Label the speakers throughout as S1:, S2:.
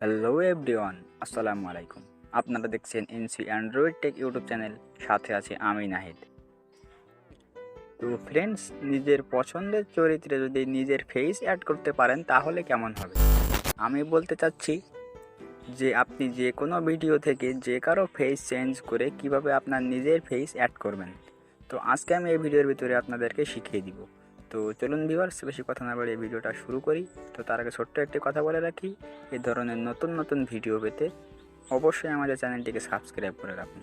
S1: Hello everyone, আসসালামু আলাইকুম। আপনারা দেখছেন NC Android take YouTube channel, সাথে আছে আমি নাহিদ। তো ফ্রেন্ডস, নিজের পছন্দের চরিত্রে যদি নিজের ফেস অ্যাড করতে পারেন তাহলে কেমন হবে? আমি বলতে চাচ্ছি যে আপনি যে কোনো ভিডিও থেকে যে কারো ফেস চেঞ্জ করে কিভাবে আপনার নিজের ফেস অ্যাড করবেন। তো আজকে আমি এই ভিডিওর ভিতরে আপনাদেরকে শিখিয়ে দিব। তো চলুন ভিউয়ার্স, বেশি কথা না বাড়িয়ে ভিডিওটা শুরু করি। তো তার আগে ছোট্ট একটি কথা বলে রাখি, এই ধরনের নতুন নতুন ভিডিও পেতে অবশ্যই আমাদের চ্যানেলটিকে সাবস্ক্রাইব করে রাখুন।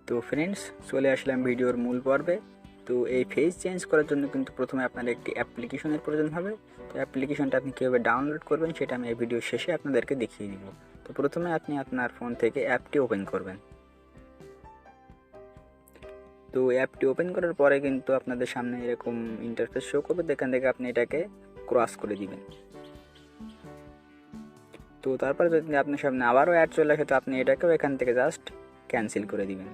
S1: তো ফ্রেন্ডস, চলে আসলাম ভিডিওর মূল পর্বে। তো এই ফেস চেঞ্জ করার জন্য কিন্তু প্রথমে আপনার একটি অ্যাপ্লিকেশনের প্রয়োজন হবে। তো অ্যাপ্লিকেশনটা আপনি কীভাবে ডাউনলোড করবেন সেটা আমি এই ভিডিও শেষে আপনাদেরকে দেখিয়ে দিব। তো প্রথমে আপনি আপনার ফোন থেকে অ্যাপটি ওপেন করবেন। তো অ্যাপটি ওপেন করার পরে কিন্তু আপনাদের সামনে এরকম ইন্টারফেস শো করবে, এখান থেকে আপনি এটাকে ক্রস করে দিবেন। তো তারপরে যদি আপনার সামনে আবারও অ্যাড চলে আসে, তো আপনি এটাকেও এখান থেকে জাস্ট ক্যান্সেল করে দিবেন।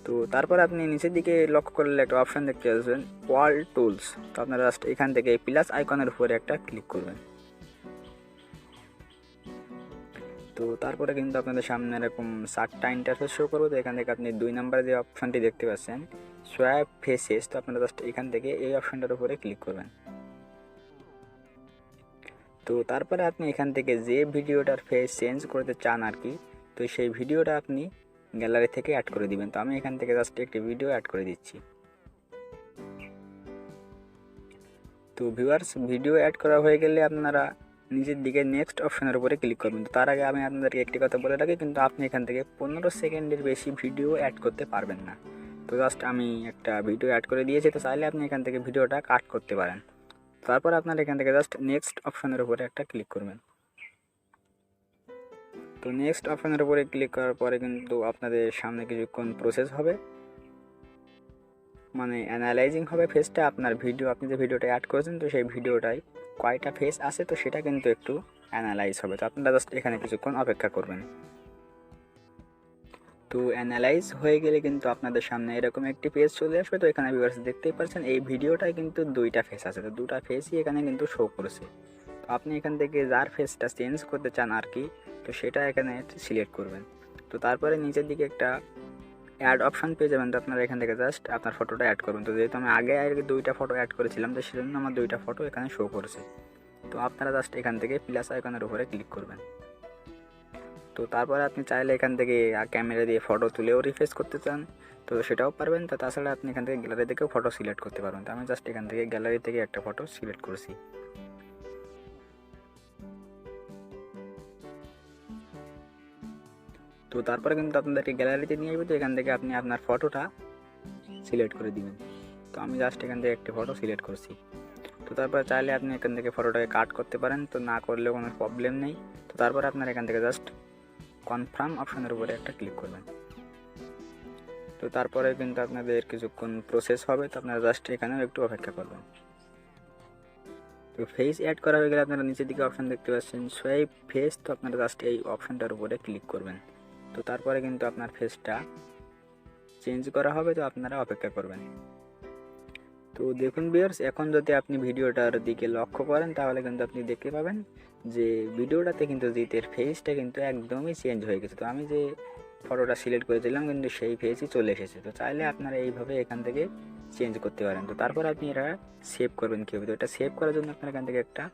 S1: তো তারপর আপনি নিচের দিকে লক্ষ্য করলে একটা অপশান দেখতে পাচ্ছেন, ওয়াল টুলস। তো আপনারা জাস্ট এখান থেকে প্লাস আইকনের উপরে একটা ক্লিক করবেন। তো তারপরে কিন্তু আপনাদের সামনে এরকম 4টা ইন্টারফেস শো করবে। তো এখান থেকে আপনি 2 নম্বরে যে অপশানটি দেখতে পাচ্ছেন, সোয়াইপ ফেসেস, তো আপনারা জাস্ট এখান থেকে এই অপশানটার উপরে ক্লিক করবেন। তো তারপরে আপনি এখান থেকে যে ভিডিওটার ফেস চেঞ্জ করতে চান আর কি, তো সেই ভিডিওটা আপনি গ্যালারি থেকে অ্যাড করে দিবেন। তো আমি এখান থেকে জাস্ট একটি ভিডিও অ্যাড করে দিচ্ছি। তো ভিউয়ার্স, ভিডিও অ্যাড করা হয়ে গেলে আপনারা নিচের দিকে নেক্সট অপশনের উপরে ক্লিক করবেন। তো তার আগে আমি আপনাদেরকে একটি কথা বলে রাখি, কিন্তু আপনি এখান থেকে 15 সেকেন্ডের বেশি ভিডিও অ্যাড করতে পারবেন না। তো জাস্ট আমি একটা ভিডিও অ্যাড করে দিয়েছি, তো চাইলে আপনি এখান থেকে ভিডিওটা কাট করতে পারেন। তারপর আপনার এখান থেকে জাস্ট নেক্সট অপশনের উপরে একটা ক্লিক করবেন। তো নেক্সট অপশনের উপরে ক্লিক করার পরে কিন্তু আপনাদের সামনে কিছুক্ষণ প্রসেস হবে, মানে অ্যানালাইজিং হবে ফেসটা। আপনার ভিডিও, আপনি যে ভিডিওটা অ্যাড করেছেন, তো সেই ভিডিওটায় কয়টা ফেস আছে, তো সেটা কিন্তু একটু অ্যানালাইজ হবে। তো আপনারা জাস্ট এখানে কিছুক্ষণ অপেক্ষা করবেন। তো অ্যানালাইজ হয়ে গেলে কিন্তু আপনাদের সামনে এরকম একটি পেজ চলে আসবে। তো এখানে ভিউয়ার্স দেখতেই পাচ্ছেন, এই ভিডিওটায় কিন্তু 2টা ফেস আছে, তো 2টা ফেসই এখানে কিন্তু শো করছে। তো আপনি এখান থেকে যার ফেসটা চেঞ্জ করতে চান আর কি, তো সেটা এখানে সিলেক্ট করবেন। তো তারপরে নিচের দিকে একটা অ্যাড অপশান পেয়ে যাবেন। তো আপনারা এখান থেকে জাস্ট আপনার ফটোটা অ্যাড করবেন। তো যেহেতু আমি আগে 2টা ফটো অ্যাড করেছিলাম, তো সেজন্য আমার 2টা ফটো এখানে শো করেছে। তো আপনারা জাস্ট এখান থেকে প্লাস আইকনের উপরে ক্লিক করবেন। তো তারপরে আপনি চাইলে এখান থেকে ক্যামেরা দিয়ে ফটো তুলেও রিফ্রেশ করতে চান, তো সেটাও পারবেন। তো তাছাড়া আপনি এখান থেকে গ্যালারি থেকেও ফটো সিলেক্ট করতে পারবেন। তো আমি জাস্ট এখান থেকে গ্যালারি থেকে একটা ফটো সিলেক্ট করছি। তো তারপরে কিন্তু আপনাদেরকে গ্যালারিতে নিয়ে যাবে। তো এখান থেকে আপনি আপনার ফটোটা সিলেক্ট করে দিবেন। তো আমি জাস্ট এখান থেকে একটি ফটো সিলেক্ট করছি। তো তারপরে চাইলে আপনি এখান থেকে ফটোটাকে কাট করতে পারেন, তো না করলেও কোনো প্রবলেম নেই। তো তারপরে আপনার এখান থেকে জাস্ট কনফার্ম অপশনের উপরে একটা ক্লিক করবেন। তো তারপরে কিন্তু আপনাদের কিছুক্ষণ প্রসেস হবে, তো আপনারা জাস্ট এখানেও একটু অপেক্ষা করবেন। তো ফেস অ্যাড করা হয়ে গেলে আপনারা নিচের দিকে অপশান দেখতে পাচ্ছেন, সোয়াইপ ফেস। তো আপনারা জাস্ট এই অপশানটার উপরে ক্লিক করবেন। তো তারপরে কিন্তু আপনার ফেসটা চেঞ্জ করা হবে, তো আপনারা অপেক্ষা করবেন। তো দেখুন ভিউয়ার্স, এখন যদি আপনি ভিডিওটার দিকে লক্ষ্য করেন, তাহলে কিন্তু আপনি দেখতে পাবেন যে ভিডিওটাতে কিন্তু জিতের ফেসটা কিন্তু একদমই চেঞ্জ হয়ে গেছে। তো আমি যে ফটোটা সিলেক্ট করেছিলাম, কিন্তু সেই ফেসই চলে এসেছে। তো চাইলে আপনারা এইভাবে এখান থেকে চেঞ্জ করতে পারেন। তো তারপর আপনি এটা সেভ করবেন কীভাবে? তো এটা সেভ করার জন্য আপনারা এখান থেকে একটা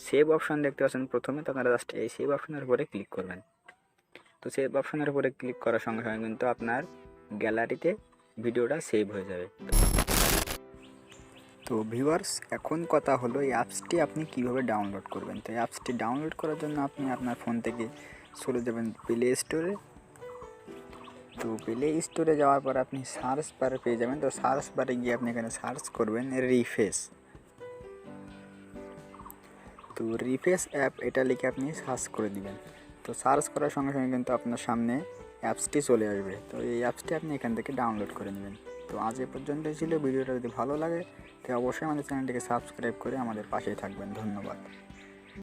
S1: সেভ অপশান দেখতে পাচ্ছেন প্রথমে। তো আপনারা জাস্ট এই সেভ অপশানের উপরে ক্লিক করবেন। তো সেভ অপশানের উপরে ক্লিক করার সঙ্গে সঙ্গে কিন্তু আপনার গ্যালারিতে ভিডিওটা সেভ হয়ে যাবে। তো ভিউয়ার্স, এখন কথা হলো এই অ্যাপসটি আপনি কীভাবে ডাউনলোড করবেন। তো এই অ্যাপসটি ডাউনলোড করার জন্য আপনি আপনার ফোন থেকে চলে যাবেন প্লে স্টোরে। তো প্লে স্টোরে যাওয়ার পর আপনি সার্চ বারে পেয়ে যাবেন। তো সার্চ বারে গিয়ে আপনি এখানে সার্চ করবেন রিফ্রেশ। তো রিফ্রেশ অ্যাপ এটা লিখে আপনি সার্চ করে দিবেন। তো সার্চ করার সঙ্গে সঙ্গে কিন্তু আপনার সামনে অ্যাপসটি চলে আসবে। তো এই অ্যাপসটি আপনি এখান থেকে ডাউনলোড করে নেবেন। তো আজ এ পর্যন্তই ছিল। ভিডিওটা যদি ভালো লাগে, তো অবশ্যই আমাদের চ্যানেলটিকে সাবস্ক্রাইব করে আমাদের পাশেই থাকবেন। ধন্যবাদ।